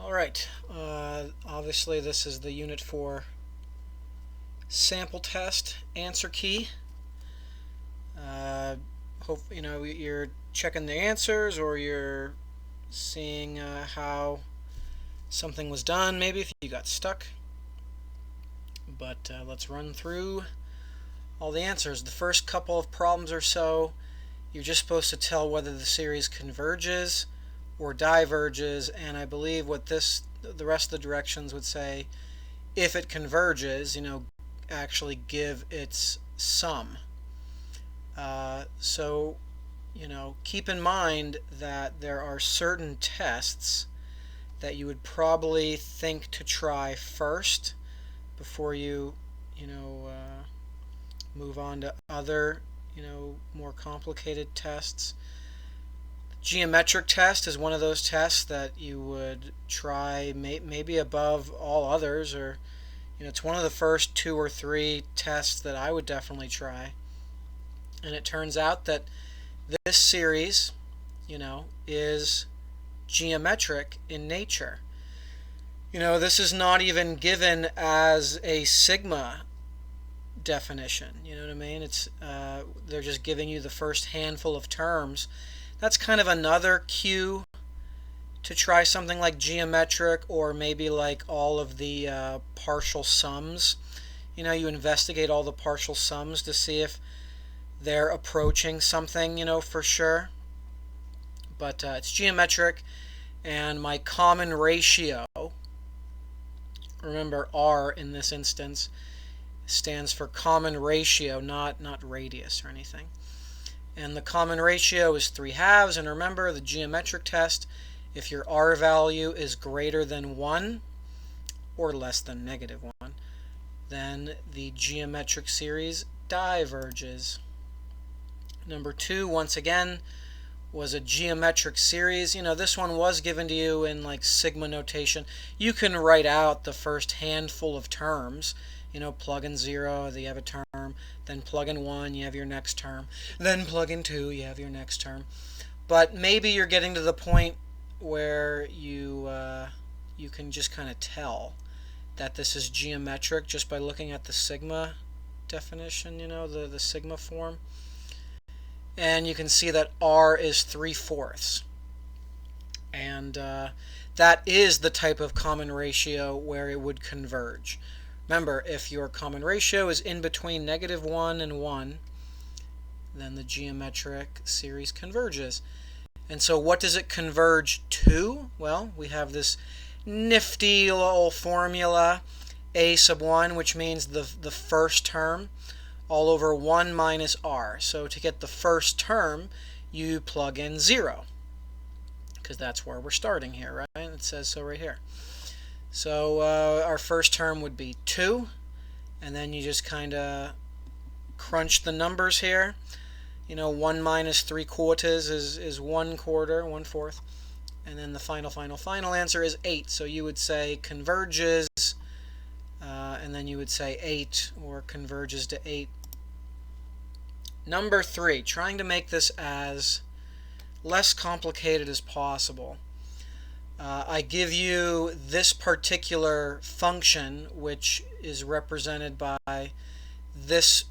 Alright, obviously this is the unit for sample test answer key. Hope you're checking the answers, or you're seeing how something was done, maybe if you got stuck. But let's run through all the answers. The first couple of problems or so, you're just supposed to tell whether the series converges or diverges, and I believe what the rest of the directions would say, if it converges, actually give its sum. So keep in mind that there are certain tests that you would probably think to try first before you move on to other more complicated tests. Geometric test is one of those tests that you would try maybe above all others, or it's one of the first 2 or 3 tests that I would definitely try. And it turns out that this series is geometric in nature. This is not even given as a sigma definition. You know what I mean? It's they're just giving you the first handful of terms. That's kind of another cue to try something like geometric, or maybe like all of the partial sums. You investigate all the partial sums to see if they're approaching something, for sure. But it's geometric, and my common ratio, remember R in this instance, stands for common ratio, not radius or anything. And the common ratio is 3/2, and remember the geometric test, if your R value is greater than 1 or less than -1, then the geometric series diverges. Number 2, once again, was a geometric series. This one was given to you in like sigma notation. You can write out the first handful of terms. Plug in 0, you have a term. Then plug in 1, you have your next term. Then plug in 2, you have your next term. But maybe you're getting to the point where you can just kind of tell that this is geometric just by looking at the sigma definition, the sigma form. And you can see that R is 3/4. And that is the type of common ratio where it would converge. Remember, if your common ratio is in between -1 and 1, then the geometric series converges. And so what does it converge to? Well, we have this nifty little formula, a sub 1, which means the first term, all over 1 minus R. So to get the first term, you plug in 0, because that's where we're starting here, right? It says so right here. So our first term would be 2, and then you just kind of crunch the numbers here. 1 minus 3/4 is 1/4, 1/4, and then the final answer is 8. So you would say converges, and then you would say 8, or converges to 8. Number 3, trying to make this as less complicated as possible. I give you this particular function, which is represented by this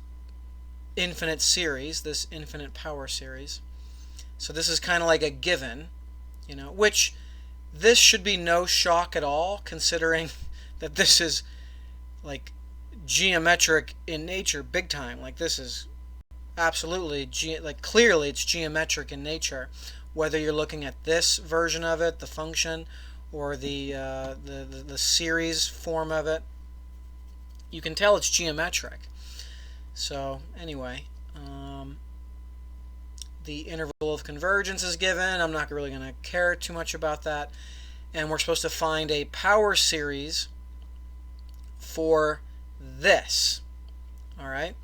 infinite series, this infinite power series. So this is kind of like a given, which this should be no shock at all, considering that this is like geometric in nature, big time. Like this is absolutely clearly it's geometric in nature, whether you're looking at this version of it, the function, or the series form of it. You can tell it's geometric. So anyway, the interval of convergence is given. I'm not really going to care too much about that. And we're supposed to find a power series for this. All right?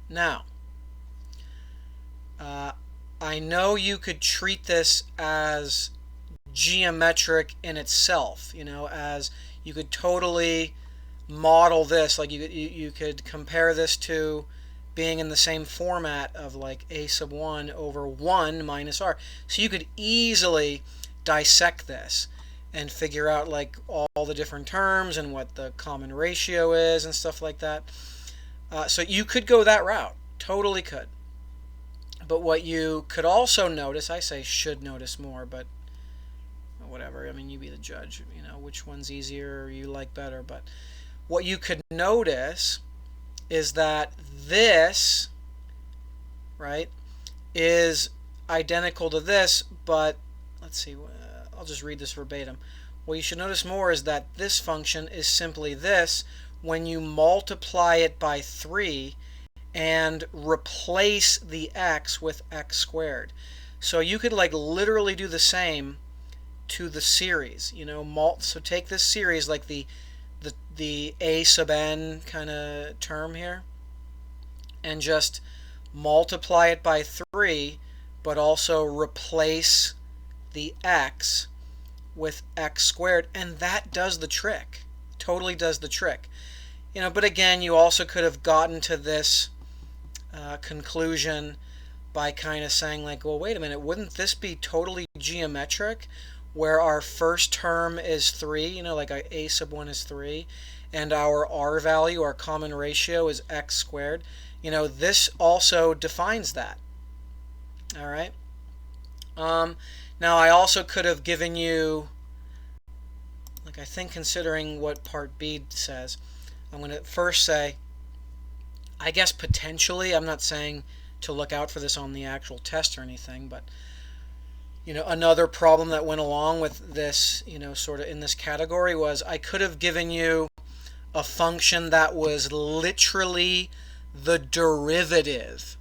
Now, I know you could treat this as geometric in itself, as you could totally model this, like you could compare this to being in the same format of like a sub 1 over 1 minus r. So you could easily dissect this and figure out like all the different terms and what the common ratio is and stuff like that. So you could go that route, totally could. But what you could also notice, I say should notice more, but whatever. I mean, you be the judge. You know which one's easier or you like better. But what you could notice is that this, right, is identical to this, but let's see. I'll just read this verbatim. What you should notice more is that this function is simply this when you multiply it by 3 and replace the x with x squared. So you could like literally do the same to the series. You know, so take this series like the a sub n kind of term here, and just multiply it by 3, but also replace the x with x squared, and that does the trick. Totally does the trick. You know, but again, you also could have gotten to this conclusion by kind of saying like, well, wait a minute, wouldn't this be totally geometric, where our first term is 3, you know, like a sub 1 is 3, and our r value, our common ratio, is x squared. You know, this also defines that. All right. Now I also could have given you, like, I think considering what part B says, I'm going to first say, I guess potentially, I'm not saying to look out for this on the actual test or anything, but you know, another problem that went along with this, you know, sort of in this category was I could have given you a function that was literally the derivative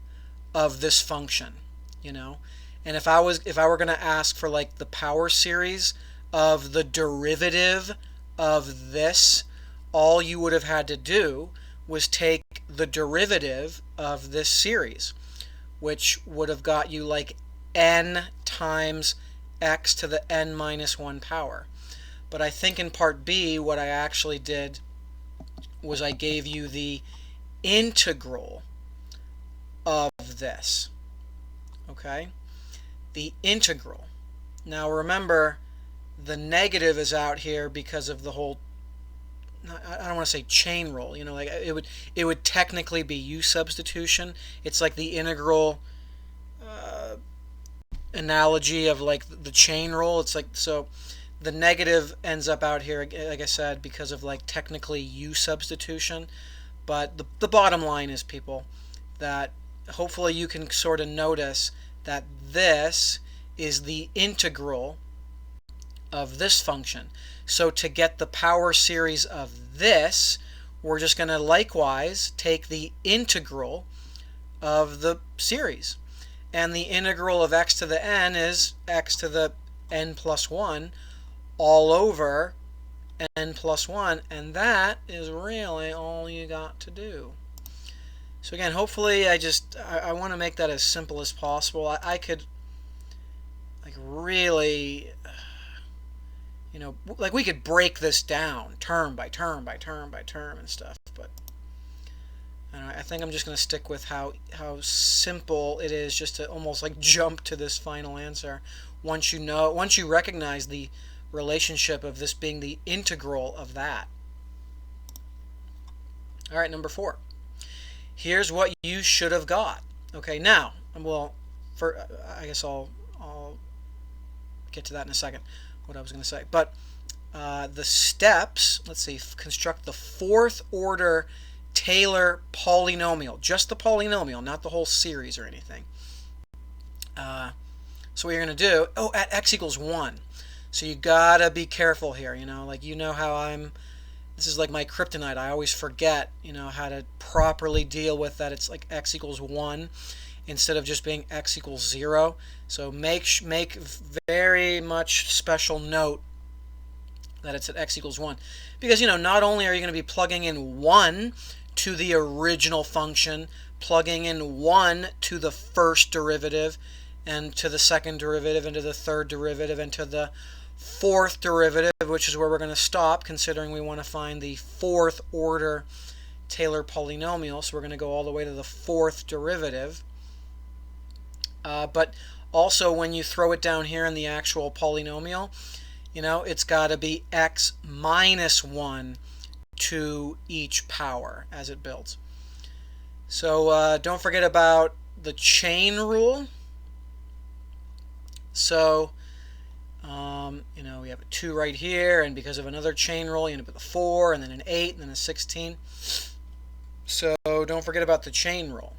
of this function, you know. And if I were going to ask for like the power series of the derivative of this, all you would have had to do was take the derivative of this series, which would have got you like n times x to the n minus 1 power. But I think in part B, what I actually did was I gave you the integral of this. Okay? The integral. Now remember, the negative is out here because of the whole, I don't want to say chain rule, you know, like it would technically be u substitution. It's like the integral analogy of like the chain rule. It's like, so the negative ends up out here, like I said, because of like technically u substitution. But the bottom line is, people, that hopefully you can sort of notice that this is the integral of this function. So to get the power series of this, we're just going to likewise take the integral of the series. And the integral of x to the n is x to the n plus 1 all over n plus 1. And that is really all you got to do. So again, hopefully I want to make that as simple as possible. I could like really, you know, like we could break this down term by term by term by term and stuff, but I think I'm just going to stick with how simple it is, just to almost like jump to this final answer once you recognize the relationship of this being the integral of that. All right, number 4. Here's what you should have got. Okay, now, well, I guess I'll get to that in a second, what I was going to say. But the steps, let's see, construct the 4th order Taylor polynomial. Just the polynomial, not the whole series or anything. So what you're going to do, at x equals 1. So you got to be careful here, you know, like, you know how this is like my kryptonite. I always forget, you know, how to properly deal with that. It's like x equals 1 instead of just being x equals 0. So make very much special note that it's at x equals 1. Because, you know, not only are you going to be plugging in 1 to the original function, plugging in 1 to the first derivative, and to the second derivative, and to the third derivative, and to the 4th derivative, which is where we're going to stop, considering we want to find the 4th order Taylor polynomial. So we're going to go all the way to the 4th derivative. But also, when you throw it down here in the actual polynomial, it's got to be x minus 1 to each power as it builds. So don't forget about the chain rule. So we have a 2 right here, and because of another chain rule, you end up with a 4, and then an 8, and then a 16. So don't forget about the chain rule.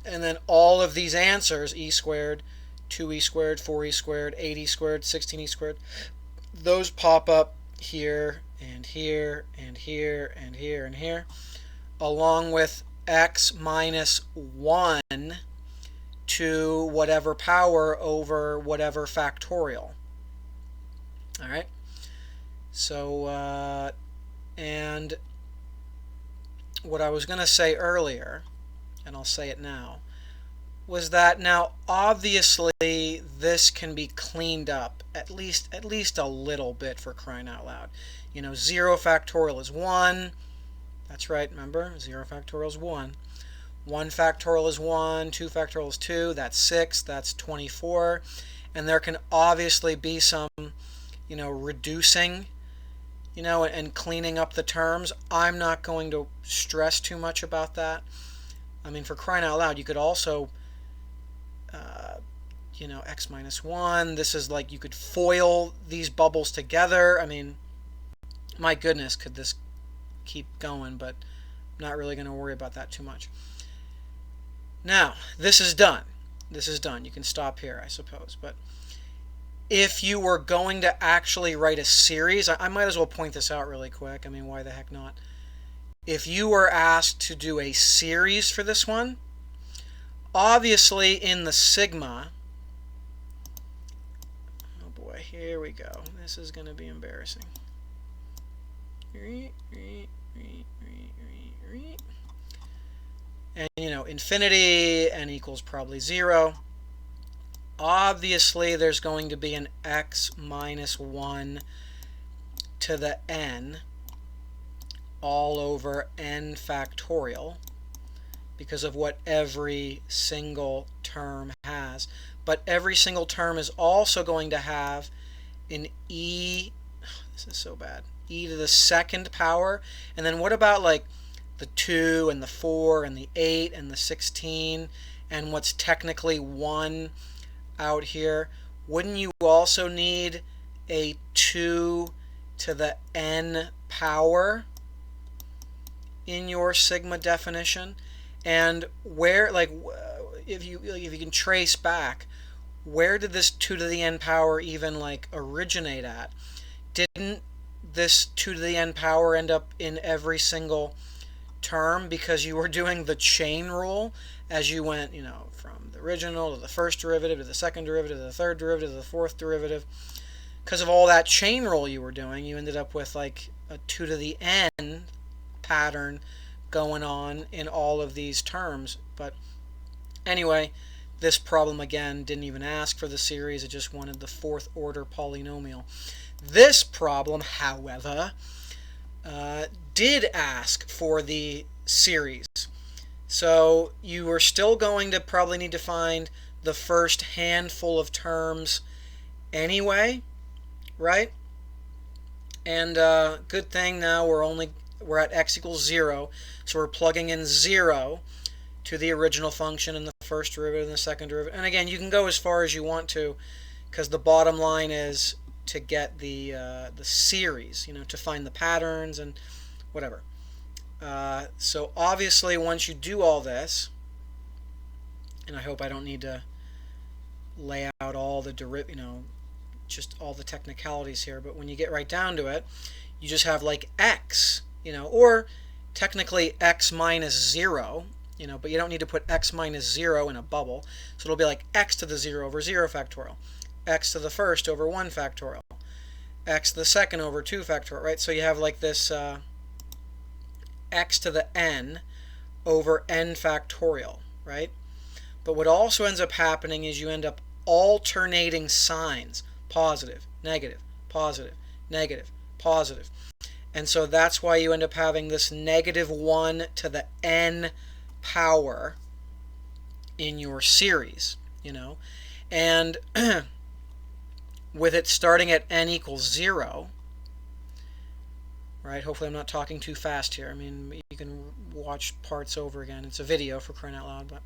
And then all of these answers, e squared, 2e squared, 4e squared, 8e squared, 16e squared, those pop up here, and here, and here, and here, and here, along with x minus 1 to whatever power over whatever factorial. All right. So, and what I was going to say earlier, and I'll say it now, was that now obviously this can be cleaned up at least a little bit, for crying out loud. 0 factorial is 1. That's right, remember? 0 factorial is 1. 1 factorial is 1. 2 factorial is 2. That's 6. That's 24. And there can obviously be some, reducing, and cleaning up the terms. I'm not going to stress too much about that. I mean, for crying out loud, you could also, x minus 1. This is like you could FOIL these bubbles together. I mean, my goodness, could this keep going, but I'm not really going to worry about that too much. Now, this is done. This is done. You can stop here, I suppose. But if you were going to actually write a series, I might as well point this out really quick. I mean, why the heck not? If you were asked to do a series for this one, obviously in the sigma, oh boy, here we go. This is going to be embarrassing. And infinity, n equals probably 0. Obviously there's going to be an x minus 1 to the n all over n factorial because of what every single term has. But every single term is also going to have an e, this is so bad, e to the second power. And then what about like the 2 and the 4 and the 8 and the 16 and what's technically 1 out here? Wouldn't you also need a 2 to the n power in your sigma definition? And where, like, if you can trace back, where did this 2 to the n power even like originate at? Didn't this 2 to the n power end up in every single term because you were doing the chain rule as you went, from the original to the first derivative to the second derivative to the third derivative to the fourth derivative? Because of all that chain rule you were doing, you ended up with like a 2 to the n pattern going on in all of these terms. But anyway, this problem again didn't even ask for the series, it just wanted the fourth order polynomial. This problem, however, did ask for the series. So you are still going to probably need to find the first handful of terms anyway, right? And good thing now we're at x equals 0, so we're plugging in 0 to the original function in the first derivative and the second derivative. And again, you can go as far as you want to, because the bottom line is to get the series, to find the patterns and whatever. So obviously once you do all this, and I hope I don't need to lay out all the just all the technicalities here, but when you get right down to it, you just have like x, or technically x minus 0, but you don't need to put x minus 0 in a bubble. So it'll be like x to the 0 over 0 factorial, x to the first over 1 factorial, x to the second over 2 factorial, right? So you have like this x to the n over n factorial, right? But what also ends up happening is you end up alternating signs, positive, negative, positive, negative, positive. And so that's why you end up having this negative 1 to the n power in your series, And with it starting at n equals 0, right? Hopefully I'm not talking too fast here. I mean, you can watch parts over again. It's a video, for crying out loud. But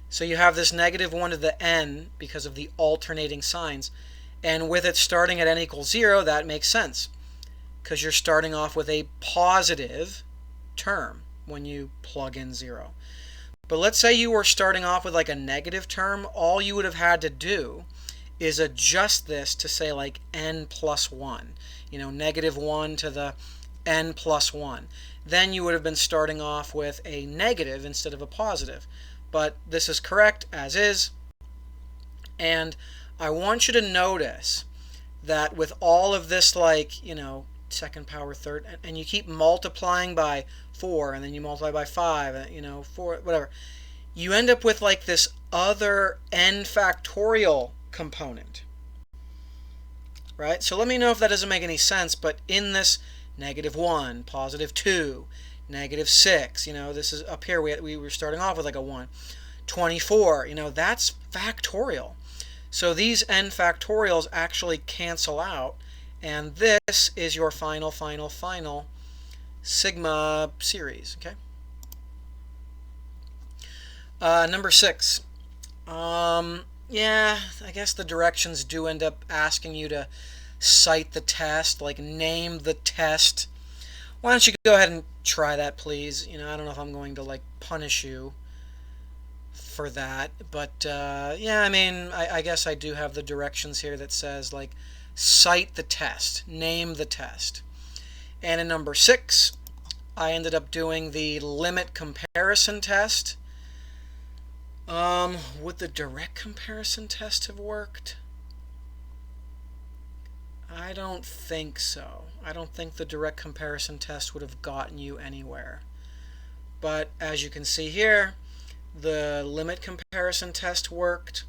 so you have this -1 to the n because of the alternating signs. And with it starting at n equals 0, that makes sense, because you're starting off with a positive term when you plug in 0. But let's say you were starting off with like a negative term. All you would have had to do is adjust this to say like n plus 1. -1 to the n plus 1. Then you would have been starting off with a negative instead of a positive. But this is correct as is. And I want you to notice that with all of this, like, second power third, and you keep multiplying by 4, and then you multiply by 5, 4, whatever, you end up with like this other n factorial component, right? So let me know if that doesn't make any sense. But in this -1, +2, -6, this is up here, we were starting off with like a 1. 24, that's factorial. So these n factorials actually cancel out, and this is your final sigma series, okay? Number 6. Yeah, I guess the directions do end up asking you to cite the test, like name the test. Why don't you go ahead and try that, please? I don't know if I'm going to like punish you for that, but yeah, I mean, I guess I do have the directions here that says like cite the test, name the test. And in number 6, I ended up doing the limit comparison test. Would the direct comparison test have worked? I don't think so. I don't think the direct comparison test would have gotten you anywhere. But as you can see here, the limit comparison test worked.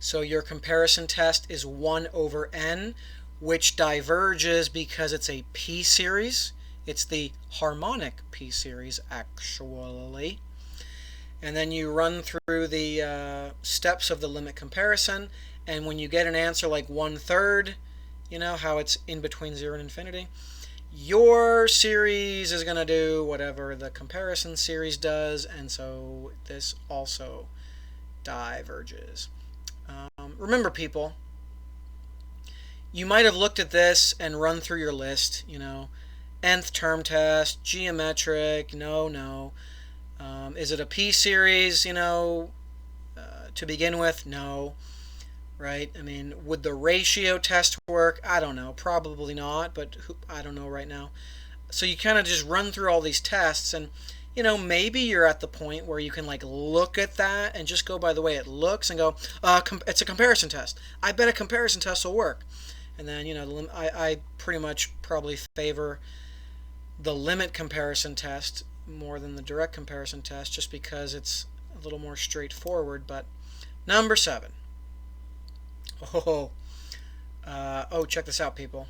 So your comparison test is 1 over n, which diverges because it's a p-series. It's the harmonic p-series, actually. And then you run through the steps of the limit comparison, and when you get an answer like 1/3, how it's in between 0 and infinity, your series is going to do whatever the comparison series does, and so this also diverges. Remember, people, you might have looked at this and run through your list, nth term test, geometric, no. Is it a p-series, to begin with? No. Right? I mean, would the ratio test work? I don't know. Probably not, but I don't know right now. So you kind of just run through all these tests, and maybe you're at the point where you can like look at that and just go by the way it looks and go, it's a comparison test. I bet a comparison test will work. And then, I pretty much probably favor the limit comparison test more than the direct comparison test, just because it's a little more straightforward. But number 7. Oh, check this out, people.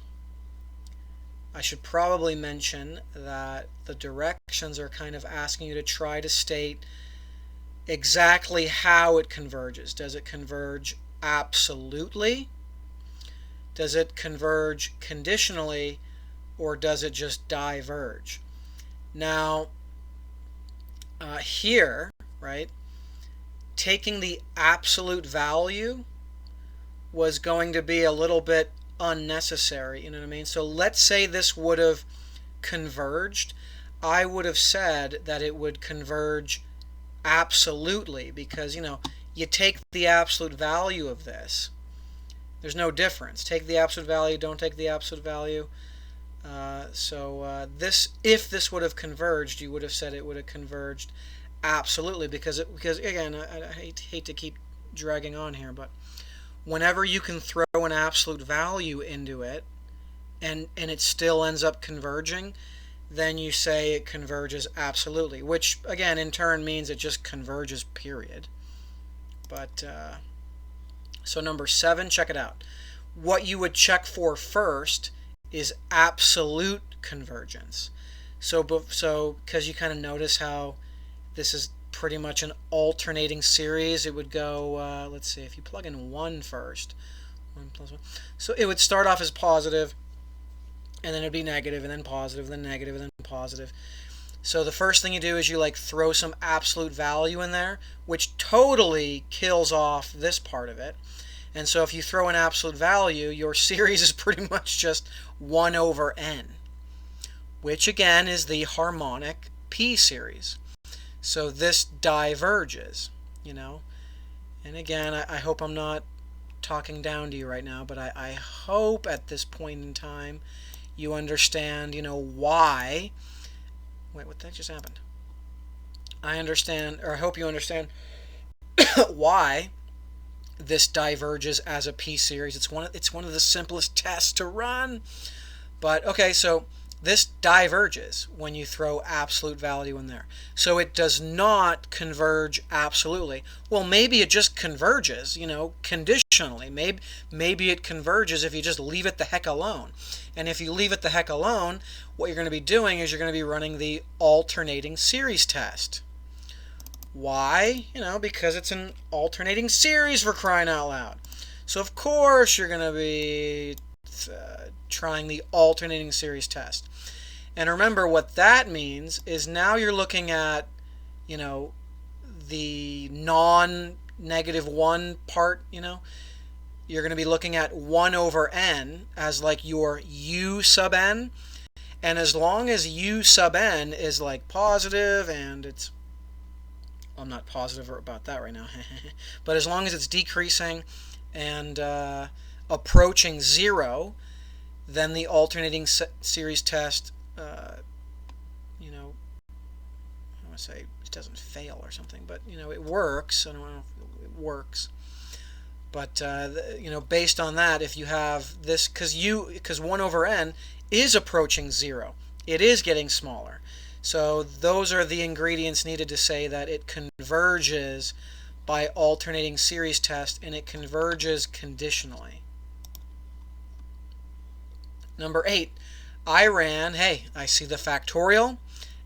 I should probably mention that the directions are kind of asking you to try to state exactly how it converges. Does it converge absolutely? Does it converge conditionally? Or does it just diverge? Now, here, right, taking the absolute value was going to be a little bit unnecessary, you know what I mean? So let's say this would have converged. I would have said that it would converge absolutely, because, you take the absolute value of this. There's no difference. Take the absolute value, don't take the absolute value. If this would have converged, you would have said it would have converged absolutely, because again, I hate to keep dragging on here, but whenever you can throw an absolute value into it and it still ends up converging, then you say it converges absolutely, which again in turn means it just converges, period. But so number 7, check it out. What you would check for first is absolute convergence. So because you kind of notice how this is pretty much an alternating series. It would go, let's see, if you plug in 1 first, 1 plus 1. So it would start off as positive, and then it would be negative, and then positive, then negative, and then positive. So the first thing you do is you like throw some absolute value in there, which totally kills off this part of it. And so if you throw an absolute value, your series is pretty much just 1 over n, which again is the harmonic p series. So this diverges, you know. And again, I hope I'm not talking down to you right now, but I hope at this point in time you understand, you know, why. Wait, what that just happened? I understand, or I hope you understand why this diverges as a p series. It's one of the simplest tests to run. But okay, so this diverges when you throw absolute value in there. So it does not converge absolutely. Well, maybe it just converges, you know, conditionally. Maybe it converges if you just leave it the heck alone. And if you leave it the heck alone, what you're going to be doing is you're going to be running the alternating series test. Why? You know, because it's an alternating series, for crying out loud. So of course you're going to be trying the alternating series test. And remember, what that means is now you're looking at, you know, the non-negative 1 part, you know. You're going to be looking at 1 over n as like your u sub n. And as long as u sub n is like positive, and it's, I'm not positive about that right now, but as long as it's decreasing and approaching 0, then the alternating series test, you know, I want to say it doesn't fail or something, but, you know, it works. I don't know if it works. But, you know, based on that, if you have this, because 1 over n is approaching 0. It is getting smaller. So those are the ingredients needed to say that it converges by alternating series test, and it converges conditionally. Number 8, I ran, hey, I see the factorial,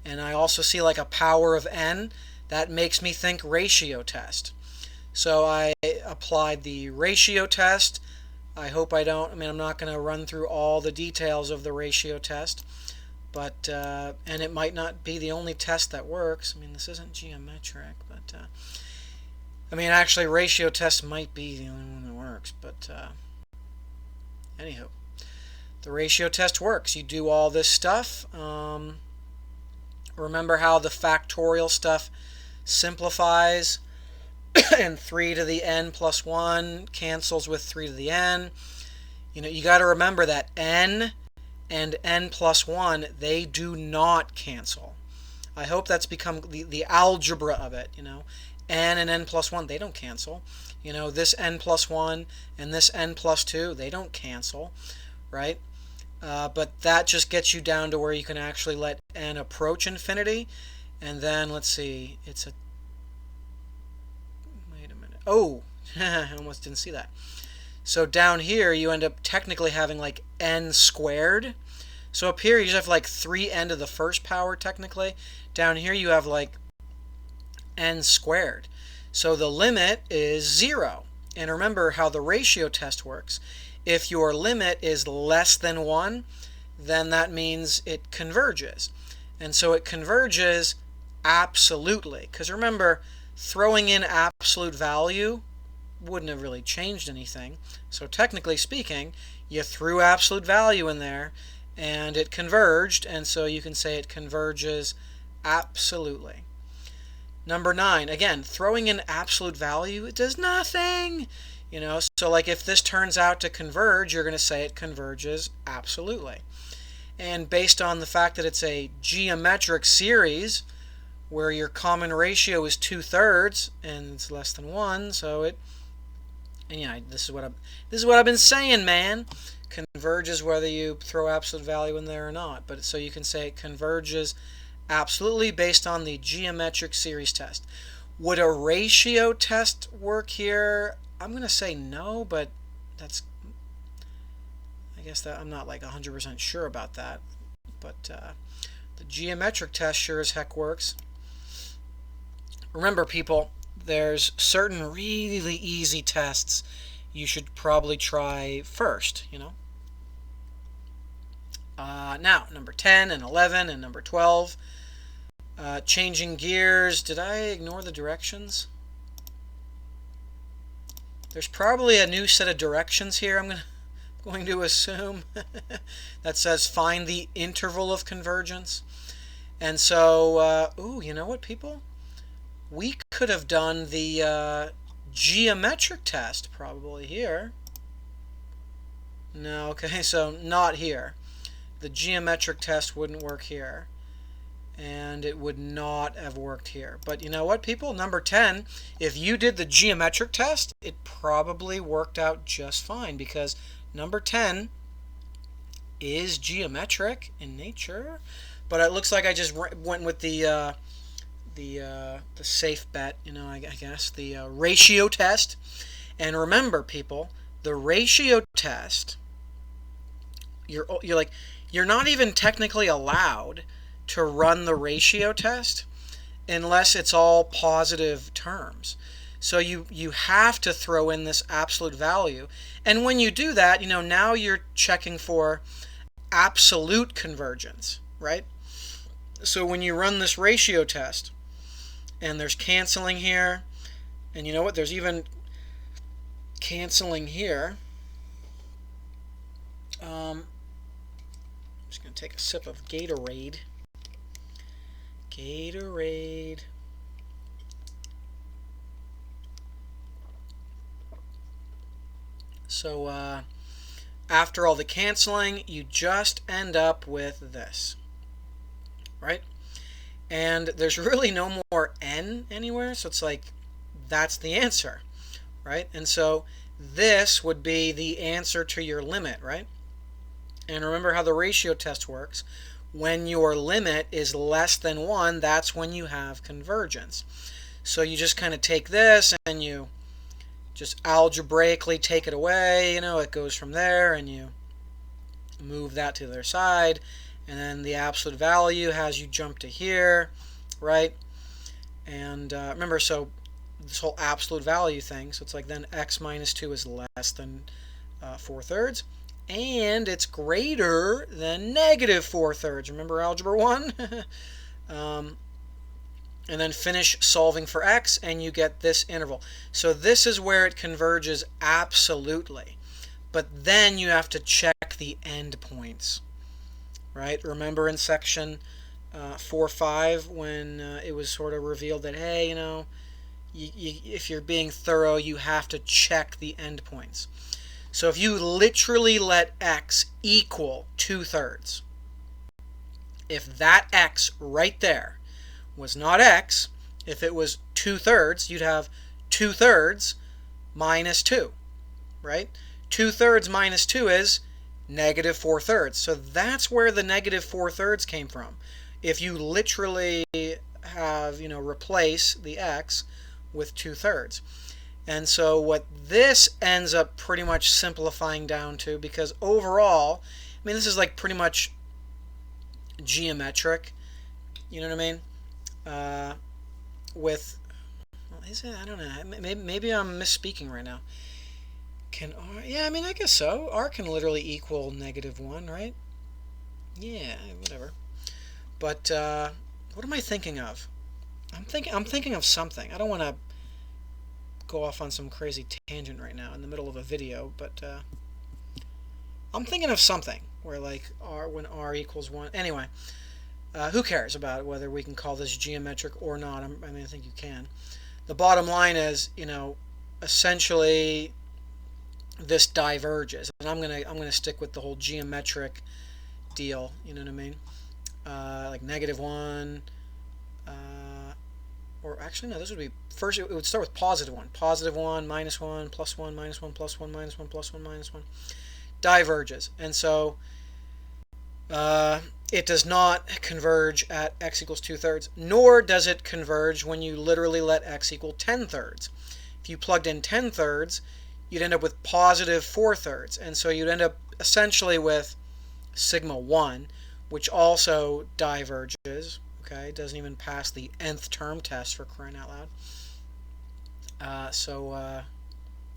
and I also see like a power of n. That makes me think ratio test. So I applied the ratio test. I hope I'm not going to run through all the details of the ratio test, but, and it might not be the only test that works. I mean, this isn't geometric, but, I mean, actually, ratio test might be the only one that works, but, anywho. The ratio test works. You do all this stuff. Remember how the factorial stuff simplifies, and 3 to the n plus 1 cancels with 3 to the n. You know, you got to remember that n and n plus 1, they do not cancel. I hope that's become the algebra of it, you know. N and n plus 1, they don't cancel. You know, this n plus 1 and this n plus 2, they don't cancel, right? But that just gets you down to where you can actually let n approach infinity. And then, let's see, it's a... Wait a minute. Oh, I almost didn't see that. So down here, you end up technically having like n squared. So up here, you just have like 3n to the first power, technically. Down here, you have like n squared. So the limit is 0. And remember how the ratio test works. If your limit is less than 1, then that means it converges. And so it converges absolutely. Because remember, throwing in absolute value wouldn't have really changed anything. So technically speaking, you threw absolute value in there, and it converged, and so you can say it converges absolutely. Number 9, again, throwing in absolute value, it does nothing. You know, so like if this turns out to converge, you're going to say it converges absolutely. And based on the fact that it's a geometric series where your common ratio is 2/3 and it's less than 1, so it, and yeah, this is what I've been saying, man. Converges whether you throw absolute value in there or not. But so you can say it converges absolutely based on the geometric series test. Would a ratio test work here? I'm going to say no, but that's, I guess that I'm not like 100% sure about that. But the geometric test sure as heck works. Remember, people, there's certain really easy tests you should probably try first, Now, number 10 and 11 and number 12. Changing gears. Did I ignore the directions? There's probably a new set of directions here, I'm going to assume, that says find the interval of convergence. And so, you know what, people? We could have done the geometric test probably here. No, okay, so not here. The geometric test wouldn't work here. And it would not have worked here. But you know what, people? Number 10, if you did the geometric test, it probably worked out just fine because number 10 is geometric in nature. But it looks like I just went with the safe bet, I guess, the ratio test. And remember, people, the ratio test, you're not even technically allowed to run the ratio test unless it's all positive terms. So you have to throw in this absolute value. And when you do that, now you're checking for absolute convergence, right? So when you run this ratio test, and there's canceling here, and you know what? There's even canceling here. I'm just going to take a sip of Gatorade. So after all the canceling, you just end up with this, right? And there's really no more n anywhere, so it's like that's the answer, right? And so this would be the answer to your limit, right? And remember how the ratio test works. When your limit is less than 1, that's when you have convergence. So you just kind of take this and you just algebraically take it away. It goes from there, and you move that to the other side. And then the absolute value has you jump to here, right? And remember, so this whole absolute value thing, so it's like then x minus 2 is less than 4/3. And it's greater than negative 4/3. Remember algebra 1? And then finish solving for x, and you get this interval. So this is where it converges absolutely. But then you have to check the endpoints, right? Remember in section 4.5 when it was sort of revealed that, hey, if you're being thorough, you have to check the endpoints. So if you literally let x equal 2/3, if that x right there was not x, if it was 2/3, you'd have 2/3 minus 2, right? 2/3 minus 2 is negative 4/3. So that's where the negative 4/3 came from. If you literally have, replace the x with 2/3. And so what this ends up pretty much simplifying down to, because overall, this is like pretty much geometric, you know what I mean? Well, is it? I don't know. Maybe I'm misspeaking right now. Can R? Yeah, I guess so. R can literally equal -1, right? Yeah, whatever. But what am I thinking of? I'm thinking of something. I don't want to go off on some crazy tangent right now in the middle of a video, but I'm thinking of something where like when R equals 1. Anyway, who cares about whether we can call this geometric or not? I think you can. The bottom line is, essentially this diverges, and I'm gonna stick with the whole geometric deal. You know what I mean? Like -1. Or actually, no, this would be, first it would start with +1. +1, -1, +1, -1, +1, -1, +1, -1. Diverges. And so it does not converge at x equals 2/3, nor does it converge when you literally let x equal 10/3. If you plugged in 10/3, you'd end up with positive 4/3. And so you'd end up essentially with sigma 1, which also diverges. Okay, it doesn't even pass the nth term test, for crying out loud.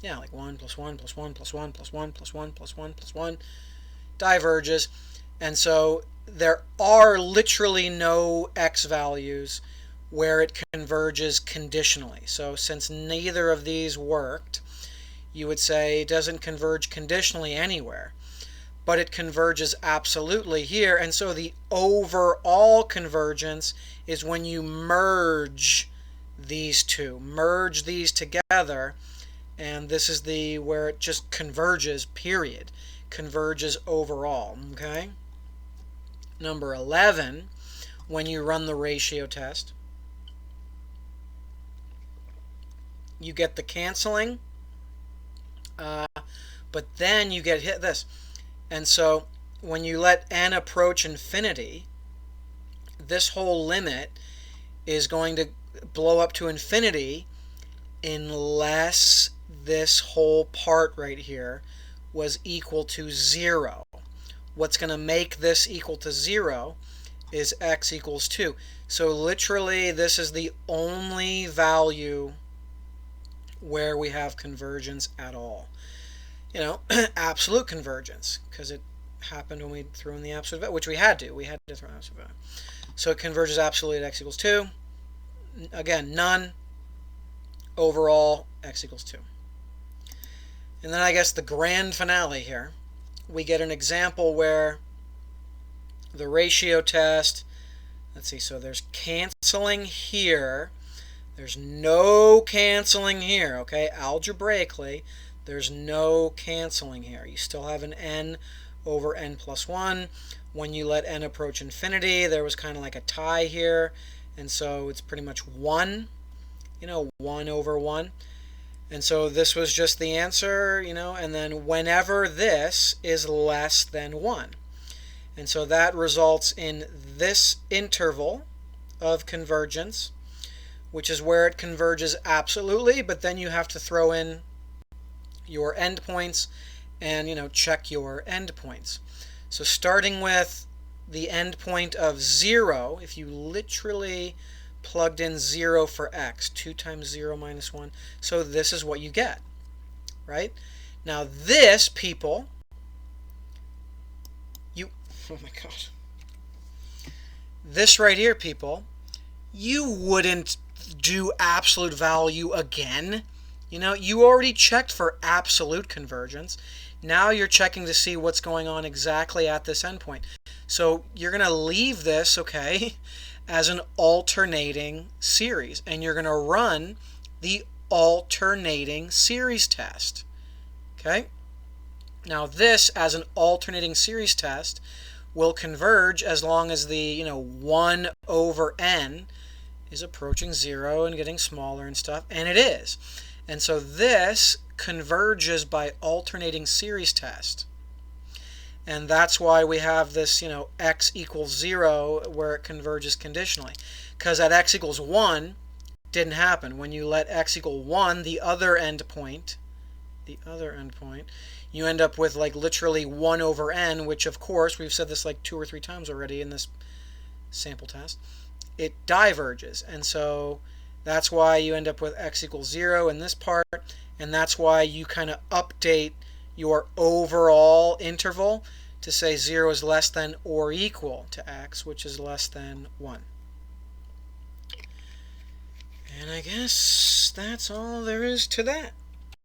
Yeah, like 1 plus 1 plus 1 plus 1 plus 1 plus 1 plus 1 plus 1 diverges. And so there are literally no x values where it converges conditionally. So since neither of these worked, you would say it doesn't converge conditionally anywhere, but it converges absolutely here. And so the overall convergence is when you merge these two, merge these together, and this is the where it just converges, period, converges overall. Okay. Number 11, when you run the ratio test, you get the canceling, but then you get hit this. And so when you let n approach infinity, this whole limit is going to blow up to infinity unless this whole part right here was equal to 0. What's going to make this equal to 0 is x equals 2. So literally this is the only value where we have convergence at all. You know, absolute convergence, because it happened when we threw in the absolute value, which we had to. We had to throw in absolute value. So it converges absolutely at x equals 2. Again, none. Overall, x equals 2. And then I guess the grand finale here, we get an example where the ratio test, let's see, so there's canceling here. There's no canceling here, okay? Algebraically, there's no canceling here. You still have an n over n plus 1. When you let n approach infinity, there was kind of like a tie here, and so it's pretty much 1, you know, 1 over 1. And so this was just the answer, you know, and then whenever this is less than 1. And so that results in this interval of convergence, which is where it converges absolutely, but then you have to throw in your endpoints and, you know, check your endpoints. So starting with the endpoint of 0, if you literally plugged in 0 for x, 2 times 0 minus 1, so this is what you get, right? Now this, people, oh my gosh, this right here, people, you wouldn't do absolute value again. You know, you already checked for absolute convergence. Now you're checking to see what's going on exactly at this endpoint. So you're going to leave this, okay, as an alternating series, and you're going to run the alternating series test. Okay? Now this, as an alternating series test, will converge as long as the, you know, 1 over n is approaching 0 and getting smaller and stuff, and it is. And so this converges by alternating series test. And that's why we have this, you know, x equals 0 where it converges conditionally. Because at x equals 1, didn't happen. When you let x equal 1, the other endpoint, you end up with like literally 1 over n, which of course, we've said this like 2 or 3 times already in this sample test, it diverges. And so that's why you end up with x equals 0 in this part, and that's why you kind of update your overall interval to say 0 is less than or equal to x, which is less than 1. And I guess that's all there is to that.